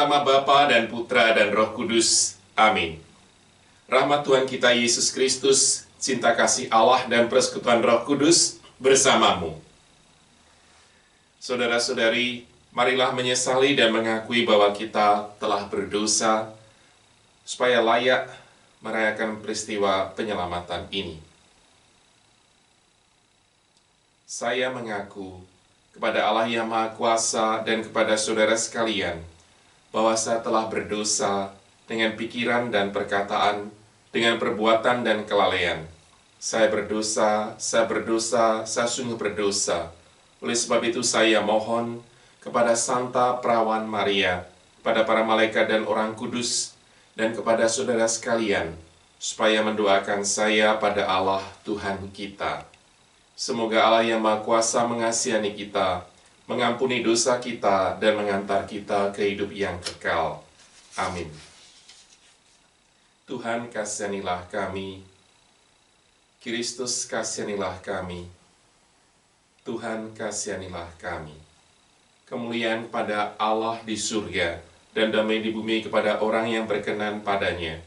nama Bapa dan Putra dan Roh Kudus. Amin. Rahmat Tuhan kita Yesus Kristus, cinta kasih Allah dan persekutuan Roh Kudus bersamamu. Saudara-saudari, marilah menyesali dan mengakui bahwa kita telah berdosa supaya layak merayakan peristiwa penyelamatan ini. Saya mengaku kepada Allah yang Maha Kuasa dan kepada saudara sekalian bahwa saya telah berdosa dengan pikiran dan perkataan, dengan perbuatan dan kelalaian. Saya berdosa, saya sungguh berdosa. Oleh sebab itu saya mohon kepada Santa Perawan Maria, kepada para malaikat dan orang kudus, dan kepada saudara sekalian, supaya mendoakan saya pada Allah Tuhan kita. Semoga Allah yang Maha Kuasa mengasihani kita, mengampuni dosa kita, dan mengantar kita ke hidup yang kekal. Amin. Tuhan, kasihanilah kami. Kristus, kasihanilah kami. Tuhan, kasihanilah kami. Kemuliaan pada Allah di surga, dan damai di bumi kepada orang yang berkenan padanya.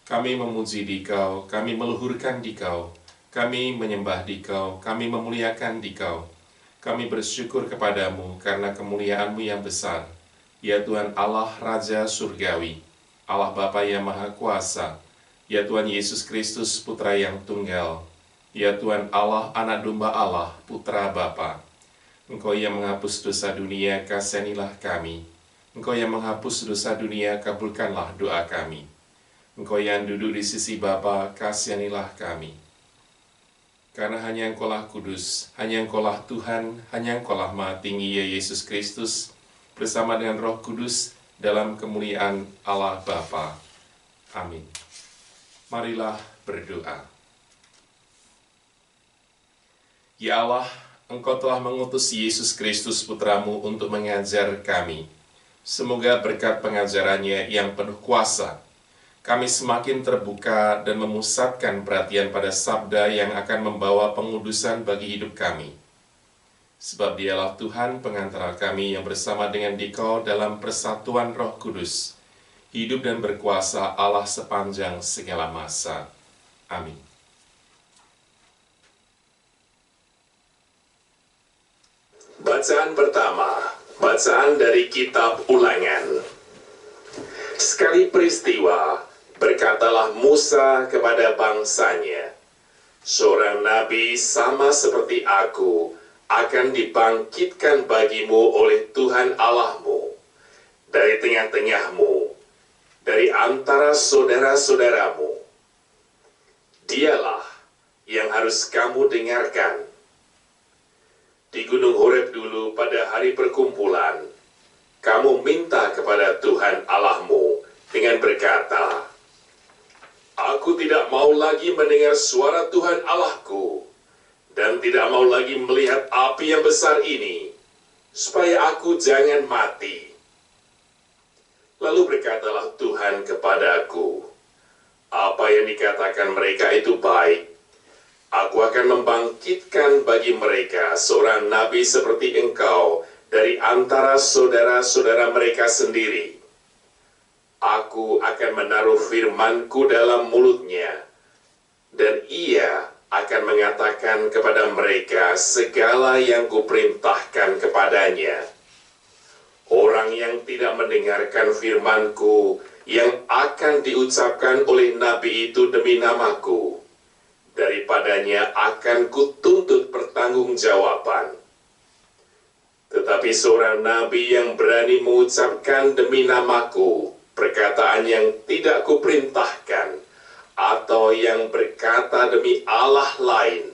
Kami memuji Dikau, kami meluhurkan Dikau, kami menyembah Dikau, kami memuliakan Dikau. Kami bersyukur kepadamu karena kemuliaan-Mu yang besar, ya Tuhan Allah Raja Surgawi, Allah Bapa yang Maha Kuasa, ya Tuhan Yesus Kristus Putra yang Tunggal, ya Tuhan Allah Anak Domba Allah, Putra Bapa. Engkau yang menghapus dosa dunia, kasihanilah kami. Engkau yang menghapus dosa dunia, kabulkanlah doa kami. Engkau yang duduk di sisi Bapa, kasihanilah kami. Karena hanya Engkaulah kudus, hanya Engkaulah Tuhan, hanya Engkaulah Maha Tinggi, ya Yesus Kristus, bersama dengan Roh Kudus dalam kemuliaan Allah Bapa. Amin. Marilah berdoa. Ya Allah, Engkau telah mengutus Yesus Kristus Putramu untuk mengajar kami. Semoga berkat pengajarannya yang penuh kuasa, kami semakin terbuka dan memusatkan perhatian pada sabda yang akan membawa pengudusan bagi hidup kami. Sebab Dialah Tuhan pengantara kami yang bersama dengan Dikau dalam persatuan Roh Kudus, hidup dan berkuasa Allah sepanjang segala masa. Amin. Bacaan pertama, bacaan dari Kitab Ulangan. Sekali peristiwa, berkatalah Musa kepada bangsanya, seorang nabi sama seperti aku akan dibangkitkan bagimu oleh Tuhan Allahmu dari tengah-tengahmu, dari antara saudara-saudaramu. Dialah yang harus kamu dengarkan. Di Gunung Horeb dulu pada hari perkumpulan, kamu minta kepada Tuhan Allahmu dengan berkata, Aku tidak mau lagi mendengar suara Tuhan Allahku, dan tidak mau lagi melihat api yang besar ini, supaya aku jangan mati. Lalu berkatalah Tuhan kepadaku, apa yang dikatakan mereka itu baik. Aku akan membangkitkan bagi mereka seorang nabi seperti engkau dari antara saudara-saudara mereka sendiri. Aku akan menaruh firman-Ku dalam mulutnya, dan ia akan mengatakan kepada mereka segala yang Kuperintahkan kepadanya. Orang yang tidak mendengarkan firman-Ku yang akan diucapkan oleh nabi itu demi nama-Ku, daripadanya akan Kutuntut pertanggungjawaban. Tetapi seorang nabi yang berani mengucapkan demi nama-Ku perkataan yang tidak Kuperintahkan, atau yang berkata demi Allah lain,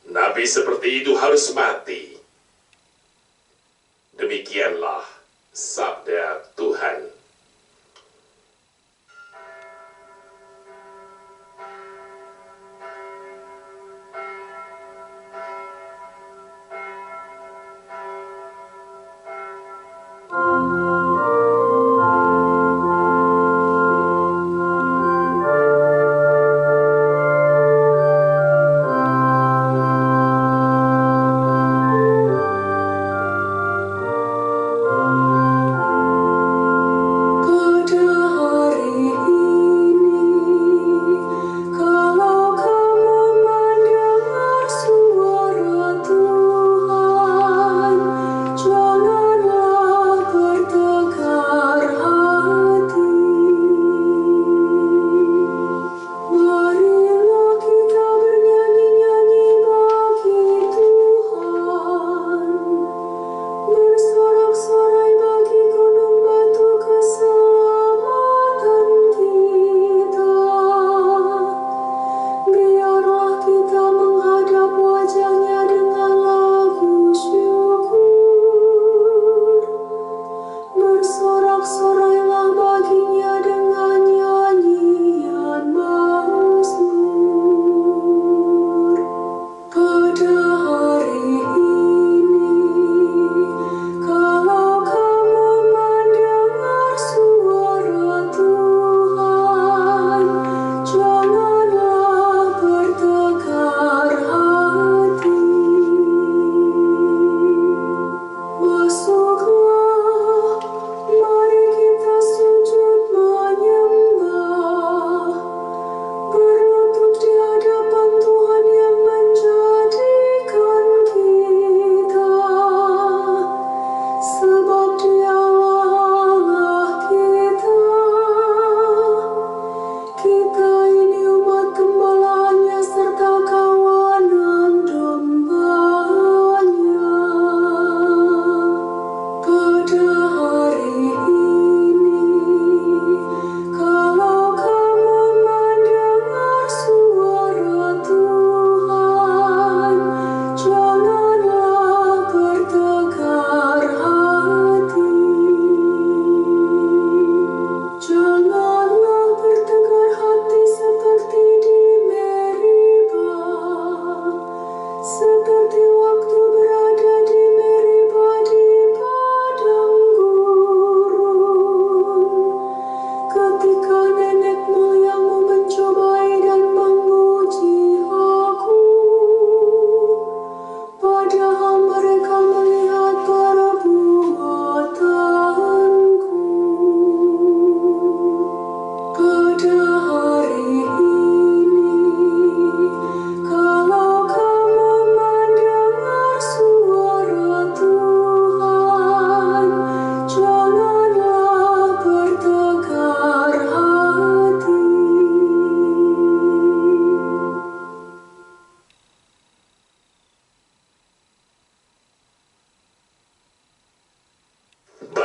nabi seperti itu harus mati. Demikianlah sabda Tuhan.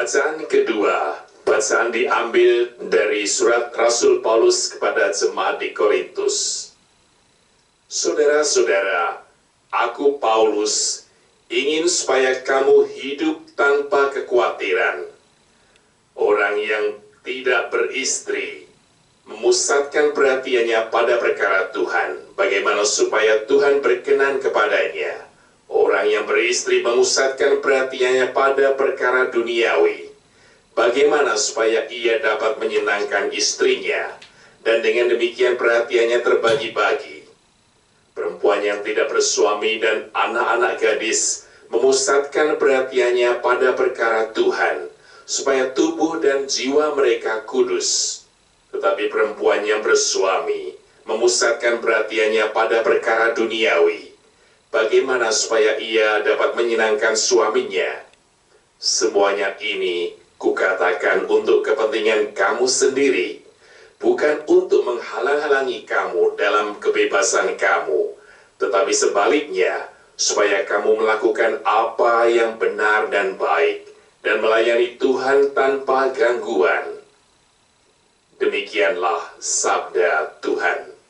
Bacaan kedua, bacaan diambil dari surat Rasul Paulus kepada jemaat di Korintus. Saudara-saudara, aku Paulus ingin supaya kamu hidup tanpa kekhawatiran. Orang yang tidak beristri memusatkan perhatiannya pada perkara Tuhan, bagaimana supaya Tuhan berkenan kepadanya. Orang yang beristri memusatkan perhatiannya pada perkara duniawi, bagaimana supaya ia dapat menyenangkan istrinya, dan dengan demikian perhatiannya terbagi-bagi. Perempuan yang tidak bersuami dan anak-anak gadis memusatkan perhatiannya pada perkara Tuhan, supaya tubuh dan jiwa mereka kudus. Tetapi perempuan yang bersuami memusatkan perhatiannya pada perkara duniawi, bagaimana supaya ia dapat menyenangkan suaminya. Semuanya ini kukatakan untuk kepentingan kamu sendiri, bukan untuk menghalang-halangi kamu dalam kebebasan kamu, tetapi sebaliknya, supaya kamu melakukan apa yang benar dan baik, dan melayani Tuhan tanpa gangguan. Demikianlah sabda Tuhan.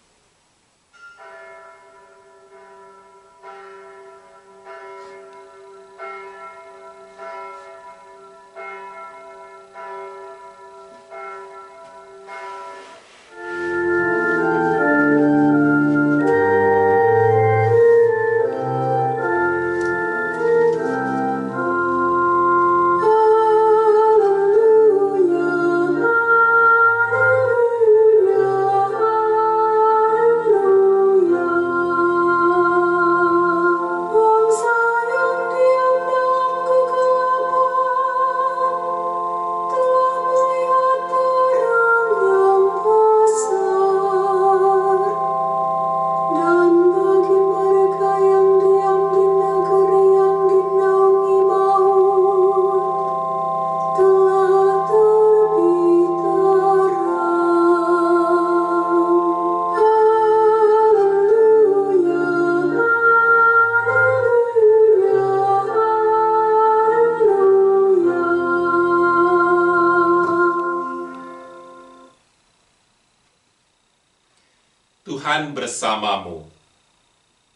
Tuhan bersamamu.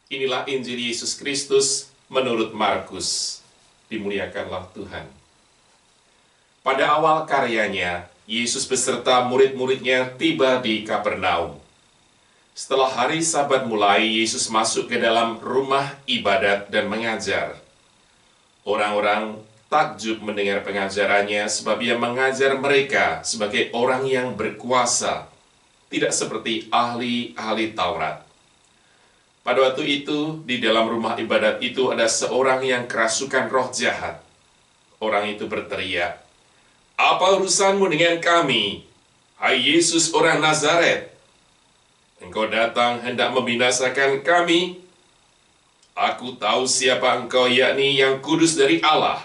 Inilah Injil Yesus Kristus menurut Markus. Dimuliakanlah Tuhan. Pada awal karyanya, Yesus beserta murid-muridnya tiba di Kapernaum. Setelah hari Sabat mulai, Yesus masuk ke dalam rumah ibadat dan mengajar. Orang-orang takjub mendengar pengajarannya sebab ia mengajar mereka sebagai orang yang berkuasa, tidak seperti ahli-ahli Taurat. Pada waktu itu, di dalam rumah ibadat itu ada seorang yang kerasukan roh jahat. Orang itu berteriak, "Apa urusanmu dengan kami, hai Yesus orang Nazaret? Engkau datang hendak membinasakan kami? Aku tahu siapa engkau, yakni yang kudus dari Allah."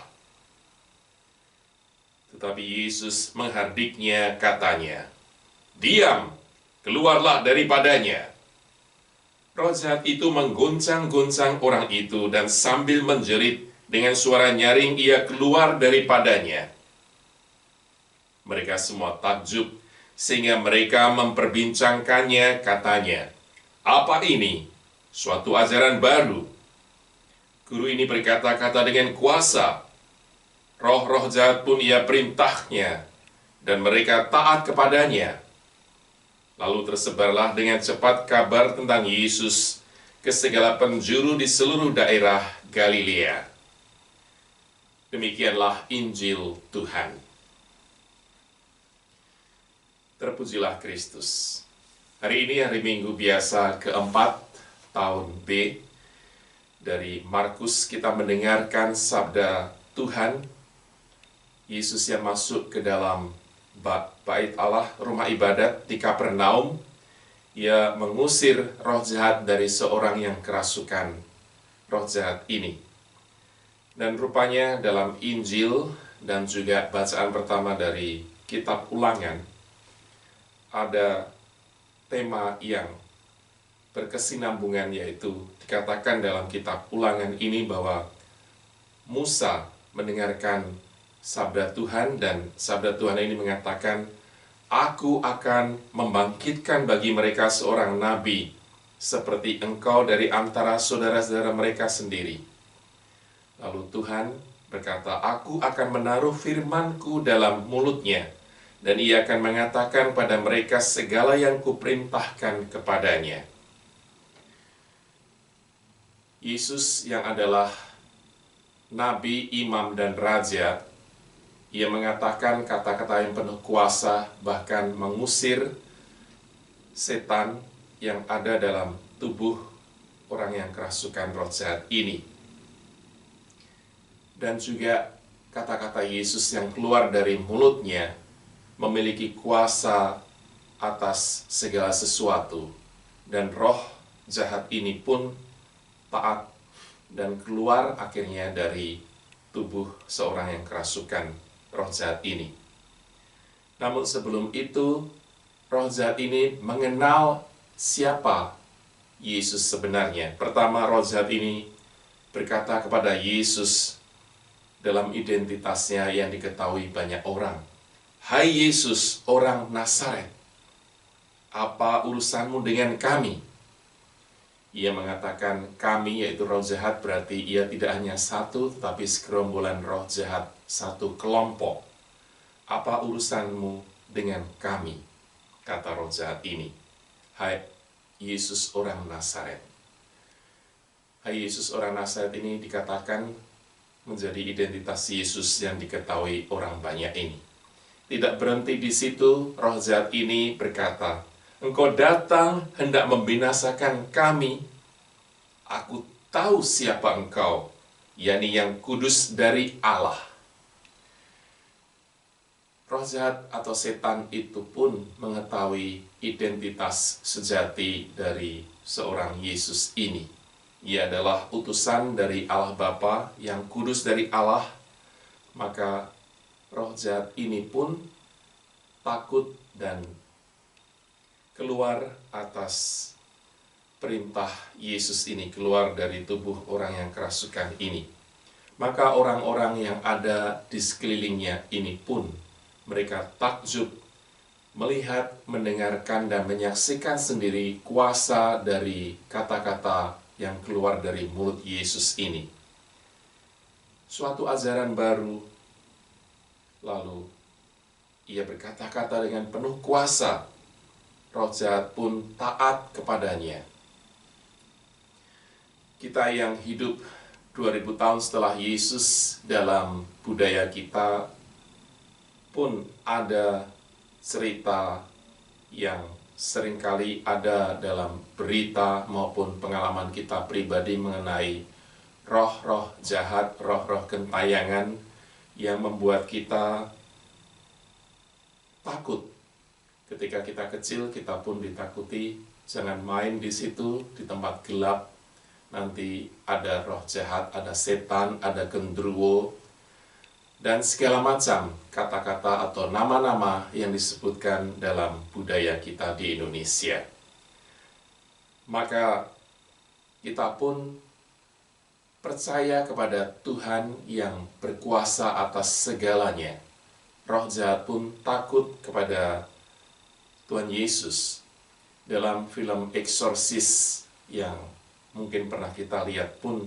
Tetapi Yesus menghardiknya, katanya, "Diam, keluarlah daripadanya." Roh jahat itu mengguncang-guncang orang itu, dan sambil menjerit dengan suara nyaring ia keluar daripadanya. Mereka semua takjub, sehingga mereka memperbincangkannya, katanya, "Apa ini? Suatu ajaran baru. Guru ini berkata-kata dengan kuasa. Roh-roh jahat pun ia perintahnya, dan mereka taat kepadanya." Lalu tersebarlah dengan cepat kabar tentang Yesus ke segala penjuru di seluruh daerah Galilea. Demikianlah Injil Tuhan. Terpujilah Kristus. Hari ini hari Minggu biasa keempat tahun B. Dari Markus kita mendengarkan sabda Tuhan. Yesus yang masuk ke dalam bait Allah, rumah ibadat di Kapernaum. Ia mengusir roh jahat dari seorang yang kerasukan roh jahat ini. Dan rupanya dalam Injil dan juga bacaan pertama dari kitab Ulangan, ada tema yang berkesinambungan, yaitu dikatakan dalam kitab Ulangan ini bahwa Musa mendengarkan sabda Tuhan, dan sabda Tuhan ini mengatakan, "Aku akan membangkitkan bagi mereka seorang nabi, seperti engkau dari antara saudara-saudara mereka sendiri." Lalu Tuhan berkata, "Aku akan menaruh firman-Ku dalam mulutnya, dan ia akan mengatakan pada mereka segala yang kuperintahkan kepadanya." Yesus yang adalah nabi, imam, dan raja, ia mengatakan kata-kata yang penuh kuasa, bahkan mengusir setan yang ada dalam tubuh orang yang kerasukan roh jahat ini. Dan juga kata-kata Yesus yang keluar dari mulutnya memiliki kuasa atas segala sesuatu. Dan roh jahat ini pun taat dan keluar akhirnya dari tubuh seorang yang kerasukan roh jahat ini. Namun sebelum itu, roh jahat ini mengenal siapa Yesus sebenarnya. Pertama, roh jahat ini berkata kepada Yesus dalam identitasnya yang diketahui banyak orang, "Hai Yesus, orang Nazaret, apa urusanmu dengan kami?" Ia mengatakan kami, yaitu roh jahat, berarti ia tidak hanya satu, tetapi segerombolan roh jahat, satu kelompok. "Apa urusanmu dengan kami?" kata roh jahat ini. "Hai Yesus, orang Nazaret." Hai Yesus, orang Nazaret ini dikatakan menjadi identitas Yesus yang diketahui orang banyak ini. Tidak berhenti di situ, roh jahat ini berkata, "Engkau datang hendak membinasakan kami. Aku tahu siapa engkau, yakni yang kudus dari Allah." Roh jahat atau setan itu pun mengetahui identitas sejati dari seorang Yesus ini. Ia adalah utusan dari Allah Bapa yang kudus dari Allah. Maka roh jahat ini pun takut dan keluar atas perintah Yesus ini, keluar dari tubuh orang yang kerasukan ini. Maka orang-orang yang ada di sekelilingnya ini pun mereka takjub melihat, mendengarkan, dan menyaksikan sendiri kuasa dari kata-kata yang keluar dari mulut Yesus ini. Suatu ajaran baru, lalu ia berkata-kata dengan penuh kuasa. Roh jahat pun taat kepadanya. Kita yang hidup 2000 tahun setelah Yesus, dalam budaya kita pun ada cerita yang seringkali ada dalam berita maupun pengalaman kita pribadi mengenai roh-roh jahat, roh-roh gentayangan yang membuat kita takut. Ketika kita kecil, kita pun ditakuti, jangan main di situ, di tempat gelap. Nanti ada roh jahat, ada setan, ada genderuwo, dan segala macam kata-kata atau nama-nama yang disebutkan dalam budaya kita di Indonesia. Maka kita pun percaya kepada Tuhan yang berkuasa atas segalanya. Roh jahat pun takut kepada Tuhan Yesus. Dalam film Eksorsis yang mungkin pernah kita lihat pun,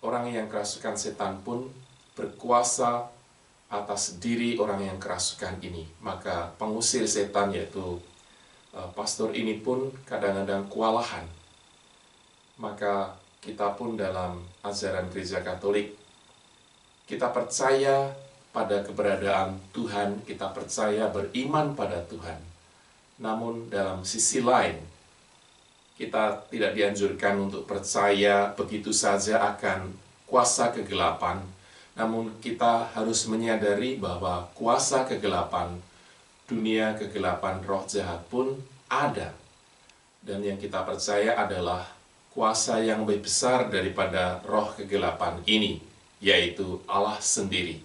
orang yang kerasukan setan pun berkuasa atas diri orang yang kerasukan ini. Maka pengusir setan, yaitu pastor ini pun kadang-kadang kewalahan. Maka kita pun dalam ajaran Gereja Katolik, kita percaya pada keberadaan Tuhan, kita percaya beriman pada Tuhan. Namun dalam sisi lain, kita tidak dianjurkan untuk percaya begitu saja akan kuasa kegelapan. Namun kita harus menyadari bahwa kuasa kegelapan, dunia kegelapan, roh jahat pun ada. Dan yang kita percaya adalah kuasa yang lebih besar daripada roh kegelapan ini, yaitu Allah sendiri.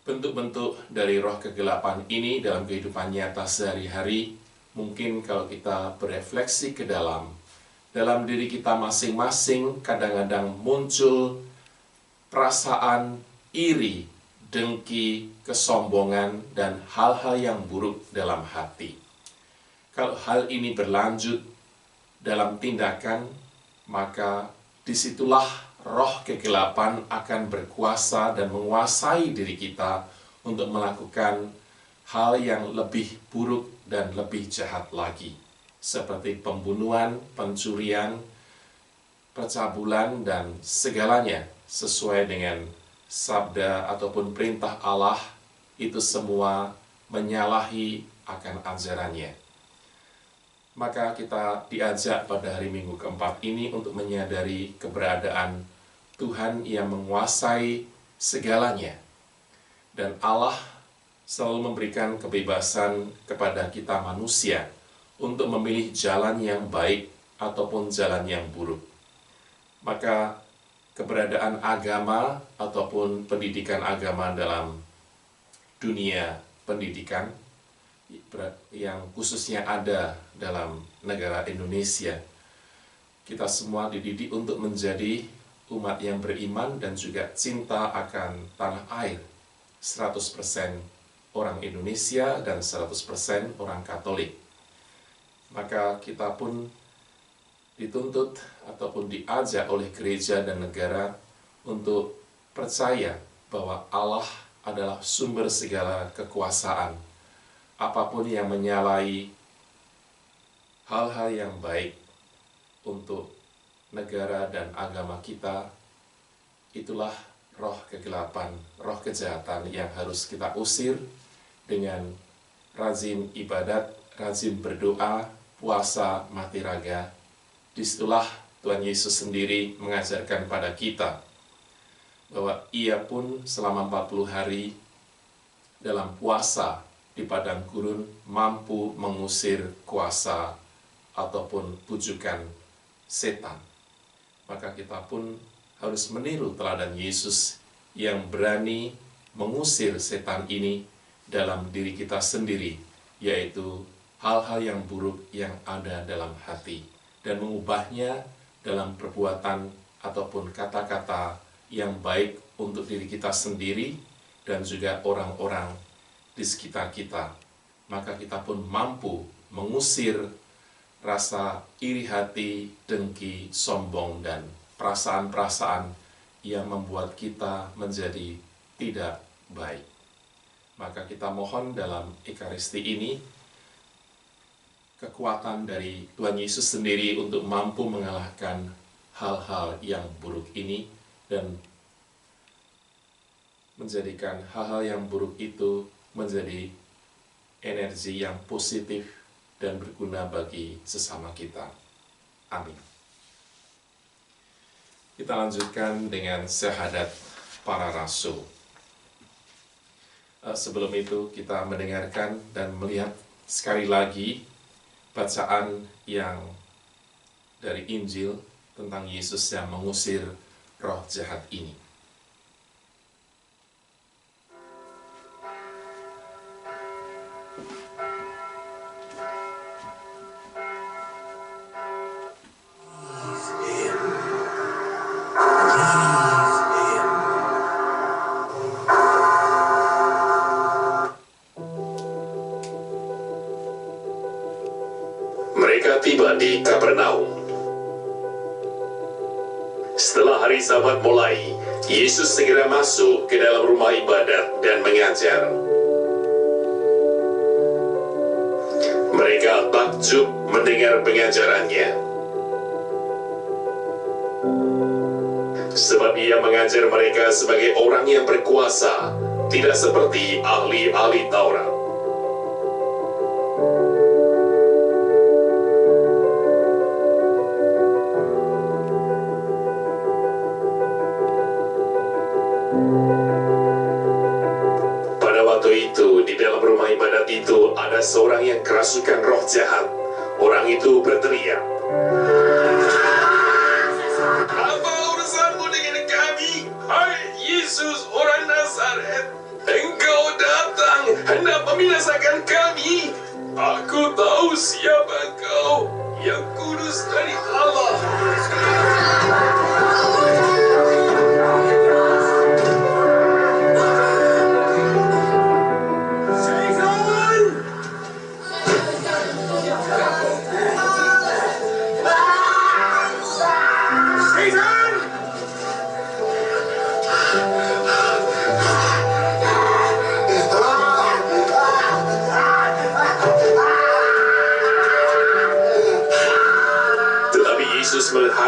Bentuk-bentuk dari roh kegelapan ini dalam kehidupan nyata sehari-hari, mungkin kalau kita berefleksi ke dalam diri kita masing-masing, kadang-kadang muncul perasaan iri, dengki, kesombongan, dan hal-hal yang buruk dalam hati. Kalau hal ini berlanjut dalam tindakan, maka disitulah roh kegelapan akan berkuasa dan menguasai diri kita untuk melakukan hal yang lebih buruk dan lebih jahat lagi, seperti pembunuhan, pencurian, percabulan, dan segalanya sesuai dengan sabda ataupun perintah Allah, itu semua menyalahi akan ajarannya. Maka kita diajak pada hari Minggu keempat ini untuk menyadari keberadaan Tuhan yang menguasai segalanya. Dan Allah selalu memberikan kebebasan kepada kita manusia untuk memilih jalan yang baik ataupun jalan yang buruk. Maka keberadaan agama ataupun pendidikan agama dalam dunia pendidikan yang khususnya ada dalam negara Indonesia, kita semua dididik untuk menjadi umat yang beriman dan juga cinta akan tanah air, 100% orang Indonesia dan 100% orang Katolik. Maka kita pun dituntut ataupun diajak oleh gereja dan negara untuk percaya bahwa Allah adalah sumber segala kekuasaan. Apapun yang menyalahi hal-hal yang baik untuk negara dan agama kita, itulah roh kegelapan, roh kejahatan yang harus kita usir dengan rajin ibadat, rajin berdoa, puasa, mati raga. Disitulah Tuhan Yesus sendiri mengajarkan pada kita bahwa Ia pun selama 40 hari dalam puasa di padang gurun mampu mengusir kuasa ataupun pujukan setan. Maka kita pun harus meniru teladan Yesus yang berani mengusir setan ini dalam diri kita sendiri, yaitu hal-hal yang buruk yang ada dalam hati, dan mengubahnya dalam perbuatan ataupun kata-kata yang baik untuk diri kita sendiri dan juga orang-orang di sekitar kita. Maka kita pun mampu mengusir rasa iri hati, dengki, sombong, dan perasaan-perasaan yang membuat kita menjadi tidak baik. Maka kita mohon dalam Ekaristi ini kekuatan dari Tuhan Yesus sendiri untuk mampu mengalahkan hal-hal yang buruk ini dan menjadikan hal-hal yang buruk itu menjadi energi yang positif dan berguna bagi sesama kita. Amin. Kita lanjutkan dengan syahadat para rasul. Sebelum itu kita mendengarkan dan melihat sekali lagi bacaan yang dari Injil tentang Yesus yang mengusir roh jahat ini. Tiba di Kapernaum. Setelah hari Sabat mulai, Yesus segera masuk ke dalam rumah ibadat dan mengajar. Mereka takjub mendengar pengajarannya, sebab Ia mengajar mereka sebagai orang yang berkuasa, tidak seperti ahli-ahli Taurat. Itu ada seorang yang kerasukan roh jahat. Orang itu berteriak, "Apa urusanmu dengan kami, hai Yesus orang Nazaret? Engkau datang hendak membinasakan kami. Aku tahu siapa Engkau, yang kudus dari Allah."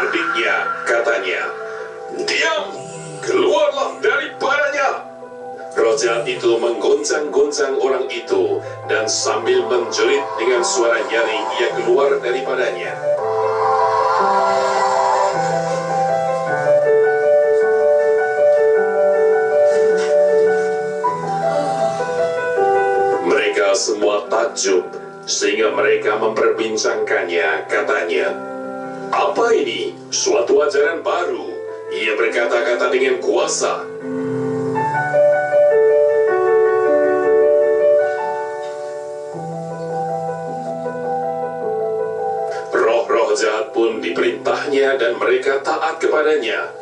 berdiknya, katanya, "Diam! Keluarlah daripadanya!" Roh jahat itu menggoncang-goncang orang itu, dan sambil menjerit dengan suara nyaring, ia keluar daripadanya. Mereka semua takjub, sehingga mereka memperbincangkannya, katanya, "Apa ini? Suatu ajaran baru. Ia berkata-kata dengan kuasa." Roh-roh jahat pun diperintahnya dan mereka taat kepadanya.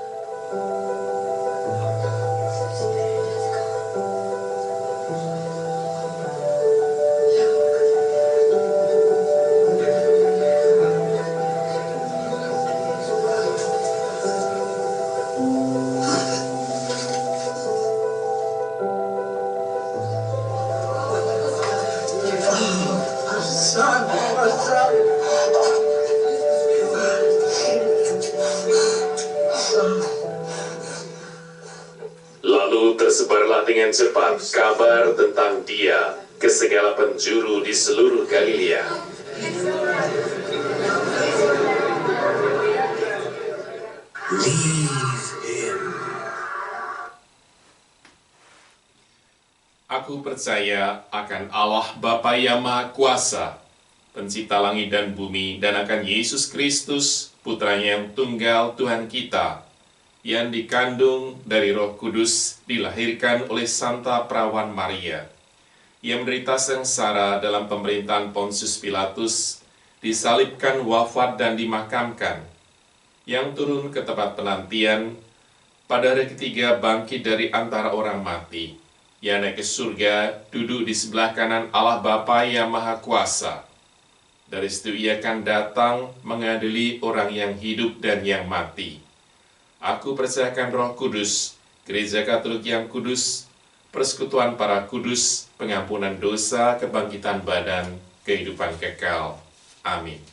Lalu tersebarlah dengan cepat kabar tentang dia ke segala penjuru di seluruh Galilea. Aku percaya akan Allah Bapa yang Maha Kuasa, Pencipta langit dan bumi, dan akan Yesus Kristus, Putranya yang tunggal Tuhan kita, yang dikandung dari Roh Kudus, dilahirkan oleh Santa Perawan Maria, yang menderita sengsara dalam pemerintahan Pontius Pilatus, disalibkan, wafat, dan dimakamkan, yang turun ke tempat penantian, pada hari ketiga bangkit dari antara orang mati, yang naik ke surga, duduk di sebelah kanan Allah Bapa yang Maha Kuasa. Dari situ ia akan datang mengadili orang yang hidup dan yang mati. Aku percayakan Roh Kudus, Gereja Katolik yang kudus, persekutuan para kudus, pengampunan dosa, kebangkitan badan, kehidupan kekal. Amin.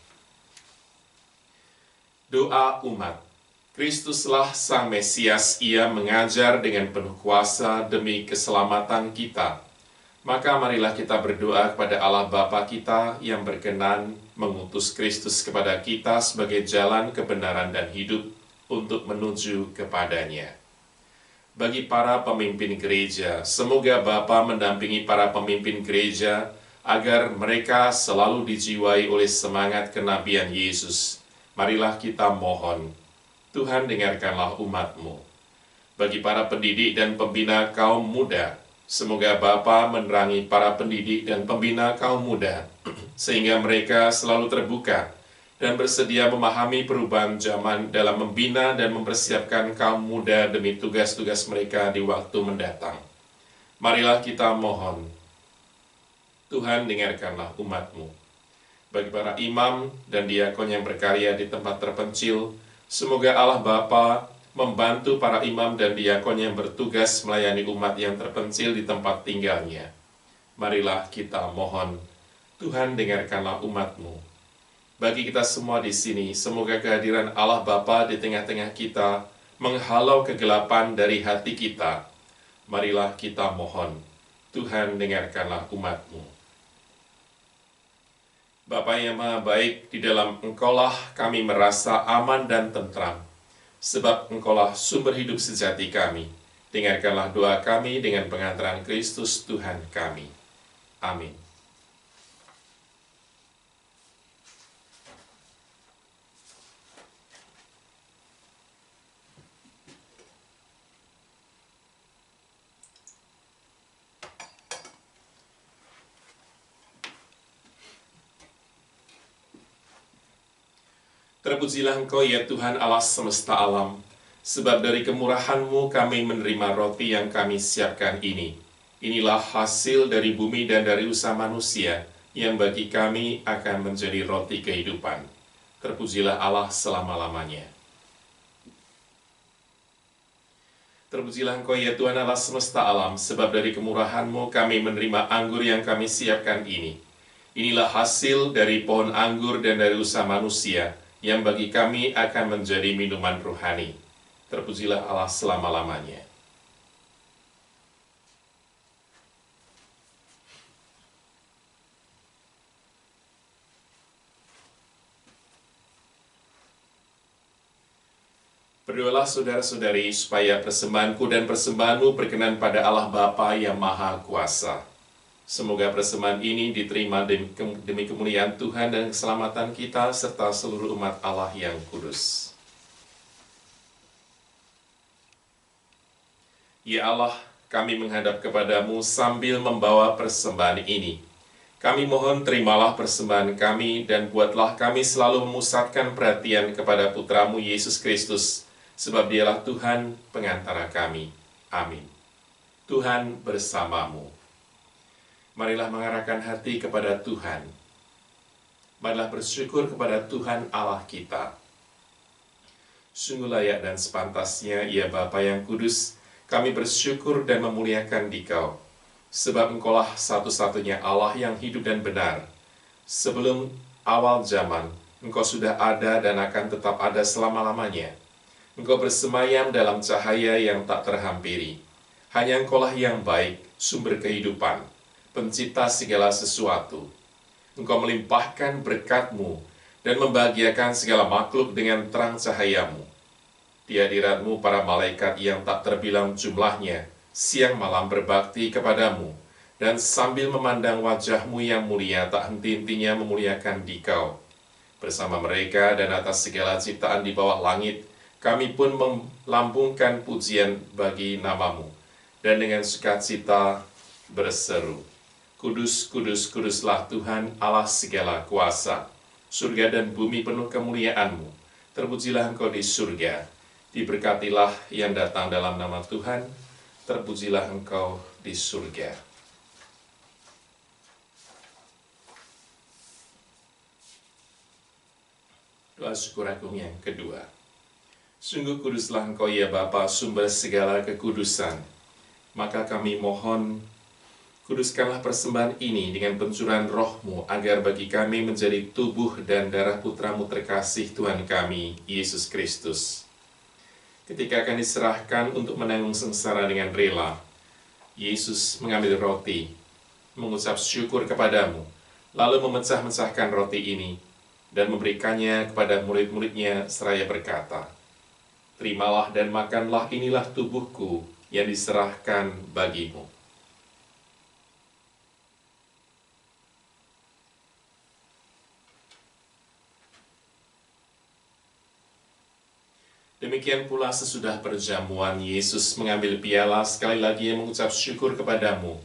Doa umat. Kristuslah Sang Mesias, ia mengajar dengan penuh kuasa demi keselamatan kita. Maka marilah kita berdoa kepada Allah Bapa kita yang berkenan mengutus Kristus kepada kita sebagai jalan kebenaran dan hidup untuk menuju kepadanya. Bagi para pemimpin gereja, semoga Bapa mendampingi para pemimpin gereja agar mereka selalu dijiwai oleh semangat kenabian Yesus. Marilah kita mohon, Tuhan dengarkanlah umat-Mu. Bagi para pendidik dan pembina kaum muda, semoga Bapa menerangi para pendidik dan pembina kaum muda, sehingga mereka selalu terbuka dan bersedia memahami perubahan zaman dalam membina dan mempersiapkan kaum muda demi tugas-tugas mereka di waktu mendatang. Marilah kita mohon, Tuhan dengarkanlah umat-Mu. Bagi para imam dan diakon yang berkarya di tempat terpencil, semoga Allah Bapa membantu para imam dan diakon yang bertugas melayani umat yang terpencil di tempat tinggalnya. Marilah kita mohon, Tuhan dengarkanlah umat-Mu. Bagi kita semua di sini, semoga kehadiran Allah Bapa di tengah-tengah kita menghalau kegelapan dari hati kita. Marilah kita mohon, Tuhan dengarkanlah umat-Mu. Bapa yang Maha Baik, di dalam Engkaulah kami merasa aman dan tentram, sebab Engkaulah sumber hidup sejati kami. Dengarkanlah doa kami dengan pengantaran Kristus Tuhan kami. Amin. Terpujilah Engkau ya Tuhan Allah semesta alam, sebab dari kemurahan-Mu kami menerima roti yang kami siapkan ini. Inilah hasil dari bumi dan dari usaha manusia, yang bagi kami akan menjadi roti kehidupan. Terpujilah Allah selama-lamanya. Terpujilah Engkau ya Tuhan Allah semesta alam, sebab dari kemurahan-Mu kami menerima anggur yang kami siapkan ini. Inilah hasil dari pohon anggur dan dari usaha manusia, yang bagi kami akan menjadi minuman rohani. Terpujilah Allah selama-lamanya. Berdoalah saudara-saudari supaya persembahanku dan persembahanmu berkenan pada Allah Bapa yang Maha Kuasa. Semoga persembahan ini diterima demi kemuliaan Tuhan dan keselamatan kita serta seluruh umat Allah yang kudus. Ya Allah, kami menghadap kepadamu sambil membawa persembahan ini. Kami mohon terimalah persembahan kami dan buatlah kami selalu memusatkan perhatian kepada Putramu Yesus Kristus, sebab dialah Tuhan pengantara kami. Amin. Tuhan bersamamu. Marilah mengarahkan hati kepada Tuhan. Marilah bersyukur kepada Tuhan Allah kita. Sungguh layak dan sepantasnya, ya Bapa yang kudus, kami bersyukur dan memuliakan Dikau, sebab Engkaulah satu-satunya Allah yang hidup dan benar. Sebelum awal zaman, Engkau sudah ada dan akan tetap ada selama-lamanya. Engkau bersemayam dalam cahaya yang tak terhampiri. Hanya Engkaulah yang baik, sumber kehidupan, pencipta segala sesuatu. Engkau melimpahkan berkat-Mu dan membahagiakan segala makhluk dengan terang cahaya-Mu. Di hadirat-Mu para malaikat yang tak terbilang jumlahnya, siang malam berbakti kepadamu, dan sambil memandang wajah-Mu yang mulia tak henti-hentinya memuliakan Dikau. Bersama mereka dan atas segala ciptaan di bawah langit, kami pun melambungkan pujian bagi nama-Mu, dan dengan sukacita berseru, Kudus, kudus, kuduslah Tuhan Allah segala kuasa. Surga dan bumi penuh kemuliaan-Mu. Terpujilah Engkau di surga. Diberkatilah yang datang dalam nama Tuhan. Terpujilah Engkau di surga. Doa syukur agung yang kedua. Sungguh kuduslah Engkau ya Bapa, sumber segala kekudusan. Maka kami mohon, kuduskanlah persembahan ini dengan pencurahan roh-Mu, agar bagi kami menjadi tubuh dan darah Putra-Mu terkasih Tuhan kami, Yesus Kristus. Ketika akan diserahkan untuk menanggung sengsara dengan rela, Yesus mengambil roti, mengucap syukur kepadamu, lalu memecah-mecahkan roti ini, dan memberikannya kepada murid-muridnya seraya berkata, Terimalah dan makanlah, inilah tubuhku yang diserahkan bagimu. Demikian pula sesudah perjamuan, Yesus mengambil piala, sekali lagi mengucap syukur kepadamu,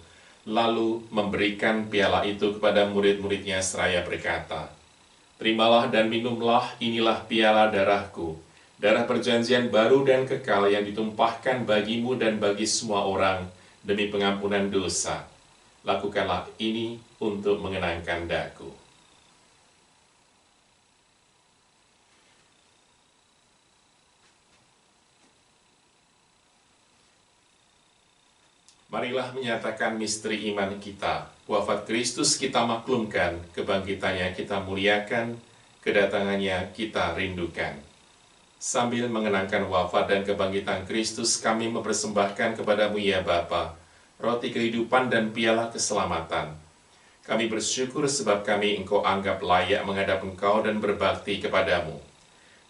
lalu memberikan piala itu kepada murid-muridnya seraya berkata, Terimalah dan minumlah, inilah piala darahku, darah perjanjian baru dan kekal yang ditumpahkan bagimu dan bagi semua orang demi pengampunan dosa. Lakukanlah ini untuk mengenangkan daku. Marilah menyatakan misteri iman kita. Wafat Kristus kita maklumkan, kebangkitannya kita muliakan, kedatangannya kita rindukan. Sambil mengenangkan wafat dan kebangkitan Kristus, kami mempersembahkan kepadamu ya Bapa, roti kehidupan dan piala keselamatan. Kami bersyukur sebab kami Engkau anggap layak menghadap Engkau dan berbakti kepadamu.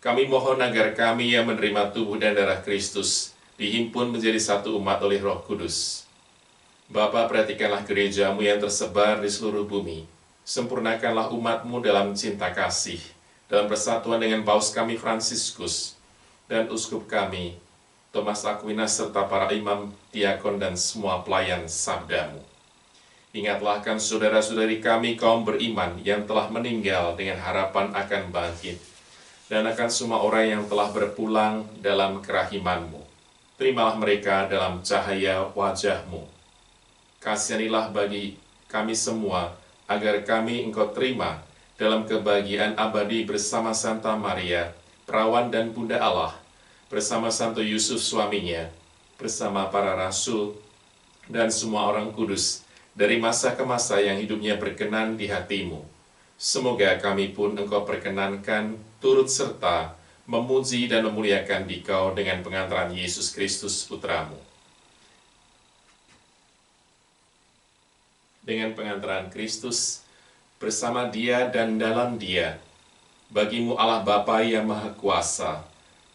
Kami mohon agar kami yang menerima tubuh dan darah Kristus dihimpun menjadi satu umat oleh Roh Kudus. Bapa, perhatikanlah gereja-Mu yang tersebar di seluruh bumi. Sempurnakanlah umat-Mu dalam cinta kasih, dalam persatuan dengan Paus kami Fransiskus dan Uskup kami, Thomas Aquinas, serta para imam, diakon, dan semua pelayan sabda-Mu. Ingatlah kan saudara-saudari kami kaum beriman yang telah meninggal dengan harapan akan bangkit, dan akan semua orang yang telah berpulang dalam kerahiman-Mu. Terimalah mereka dalam cahaya wajah-Mu. Kasihanilah bagi kami semua, agar kami Engkau terima dalam kebahagiaan abadi bersama Santa Maria, perawan dan Bunda Allah, bersama Santo Yusuf suaminya, bersama para rasul, dan semua orang kudus, dari masa ke masa yang hidupnya berkenan di hati-Mu. Semoga kami pun Engkau perkenankan turut serta memuji dan memuliakan Dikau dengan pengantaran Yesus Kristus Putramu. Dengan pengantaran Kristus, bersama Dia dan dalam Dia, bagimu Allah Bapa yang Maha Kuasa,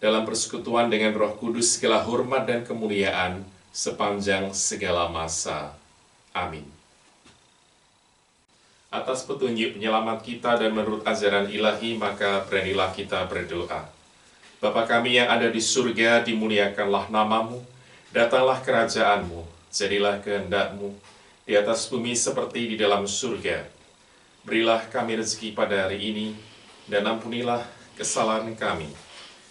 dalam persekutuan dengan Roh Kudus segala hormat dan kemuliaan sepanjang segala masa. Amin. Atas petunjuk penyelamat kita dan menurut ajaran ilahi, maka beranilah kita berdoa. Bapa kami yang ada di surga, dimuliakanlah namamu, datanglah kerajaanmu, jadilah kehendak-mu, di atas bumi seperti di dalam surga. Berilah kami rezeki pada hari ini, dan ampunilah kesalahan kami,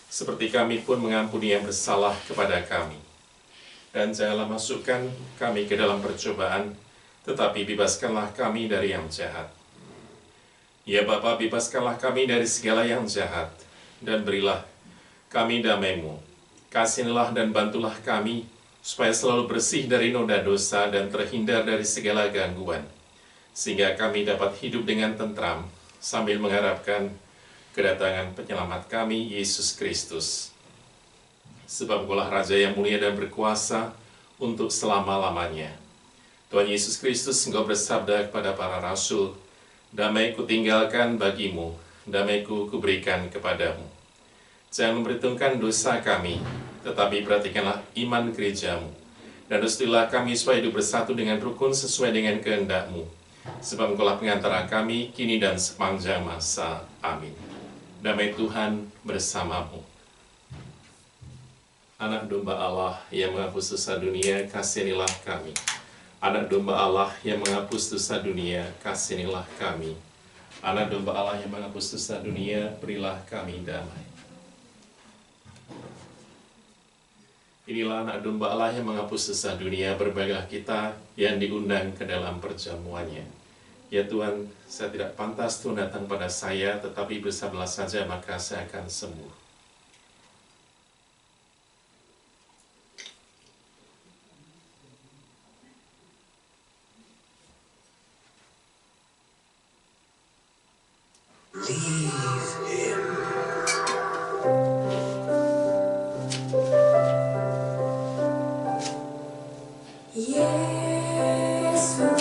seperti kami pun mengampuni yang bersalah kepada kami. Dan janganlah masukkan kami ke dalam percobaan, tetapi bebaskanlah kami dari yang jahat. Ya Bapa, bebaskanlah kami dari segala yang jahat, dan berilah kami damai-Mu. Kasihanilah dan bantulah kami, supaya selalu bersih dari noda dosa dan terhindar dari segala gangguan, sehingga kami dapat hidup dengan tentram, sambil mengharapkan kedatangan penyelamat kami, Yesus Kristus. Sebab Engkaulah Raja yang mulia dan berkuasa untuk selama-lamanya. Tuhan Yesus Kristus, Engkau bersabda kepada para rasul, damai-Ku tinggalkan bagimu, damai-Ku kuberikan kepadamu. Jangan memperhitungkan dosa kami, tetapi perhatikanlah iman gerejamu, dan restuilah kami supaya hidup bersatu dengan rukun sesuai dengan kehendak-Mu. Sebab Engkaulah pengantara kami, kini dan sepanjang masa. Amin. Damai Tuhan bersamamu. Anak domba Allah yang menghapus dosa dunia, kasihanilah kami. Anak domba Allah yang menghapus dosa dunia, kasihanilah kami. Anak domba Allah yang menghapus dosa dunia, berilah kami damai. Inilah anak domba Allah yang menghapus dosa dunia, berbahagialah kita yang diundang ke dalam perjamuannya. Ya Tuhan, saya tidak pantas Tuhan datang pada saya, tetapi bersabarlah saja maka saya akan sembuh. Leave him. Yesusku,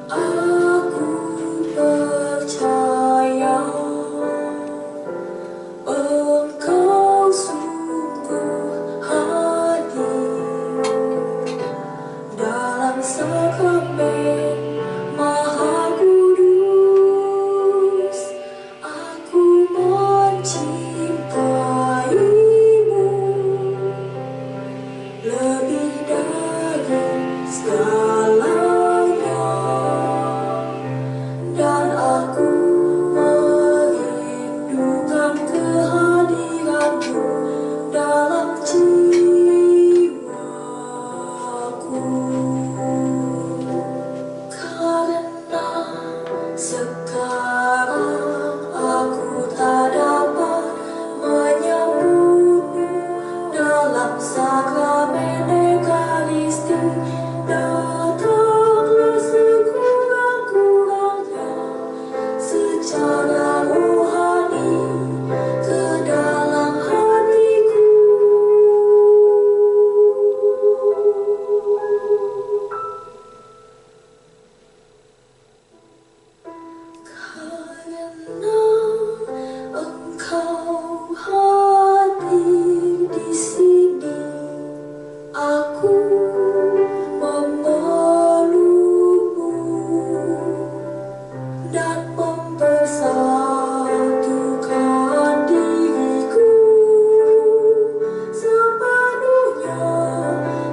aku percaya Engkau sungguh hadir dalam sakramen Maha Kudus. Aku mencintaimu lebih dari segalanya, dan aku merindukan kehadiranmu dalam jiwaku. Karena sekarang aku tak dapat menyambutmu dalam sakramen Ekaristi. Datanglah sekurang-kurangnya secara rohani ke dalam hatiku. Karena Engkau hadir di sini, aku memelukmu dan mempersatukan diriku sepenuhnya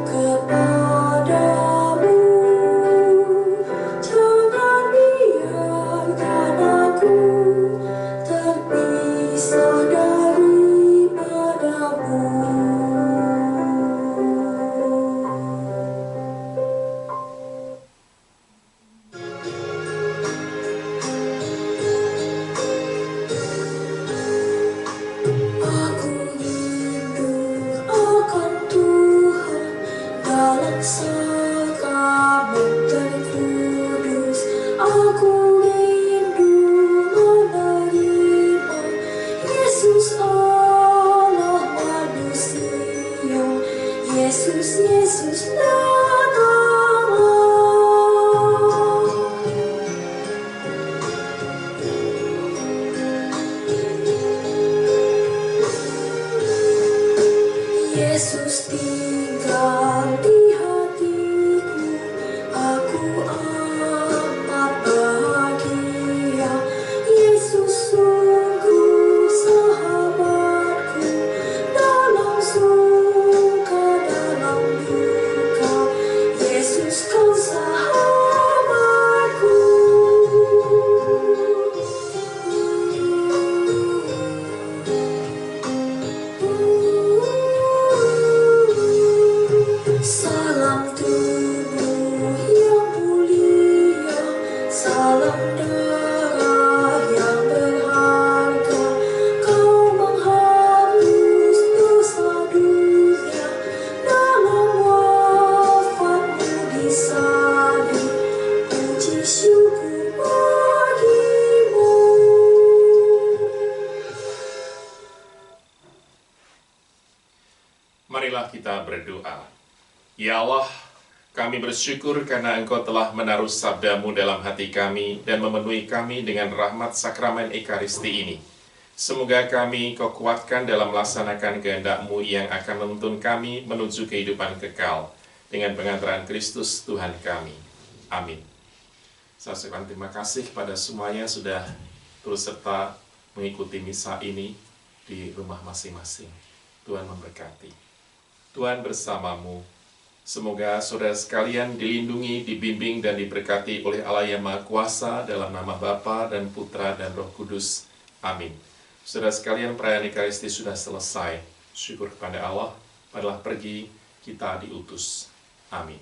kepadamu. Jangan biarkan aku terpisah daripadamu. Aku rindu akan Tuhan dalam sakramen terkudus. Aku Yesus tinggal di hatiku, aku amat bahagia. Yesus sungguh sahabatku, dalam suka dalam duka. Yesus kau sahabatku. Salam tubuh yang mulia, salam darah yang berharga. Kau menghapus dosa dunia, dalam wafatmu di salib. Puji syukur bagimu. Marilah kita berdoa. Ya Allah, kami bersyukur karena Engkau telah menaruh sabda-Mu dalam hati kami dan memenuhi kami dengan rahmat sakramen Ekaristi ini. Semoga kami Kau kuatkan dalam melaksanakan kehendak-Mu yang akan menuntun kami menuju kehidupan kekal dengan pengantaran Kristus Tuhan kami. Amin. Saya ucapkan terima kasih pada semuanya sudah turut serta mengikuti misa ini di rumah masing-masing. Tuhan memberkati. Tuhan bersamamu. Semoga saudara sekalian dilindungi, dibimbing, dan diberkati oleh Allah yang Maha Kuasa dalam nama Bapa dan Putra dan Roh Kudus. Amin. Saudara sekalian, perayaan Ekaristi sudah selesai. Syukur kepada Allah, marilah pergi, kita diutus. Amin.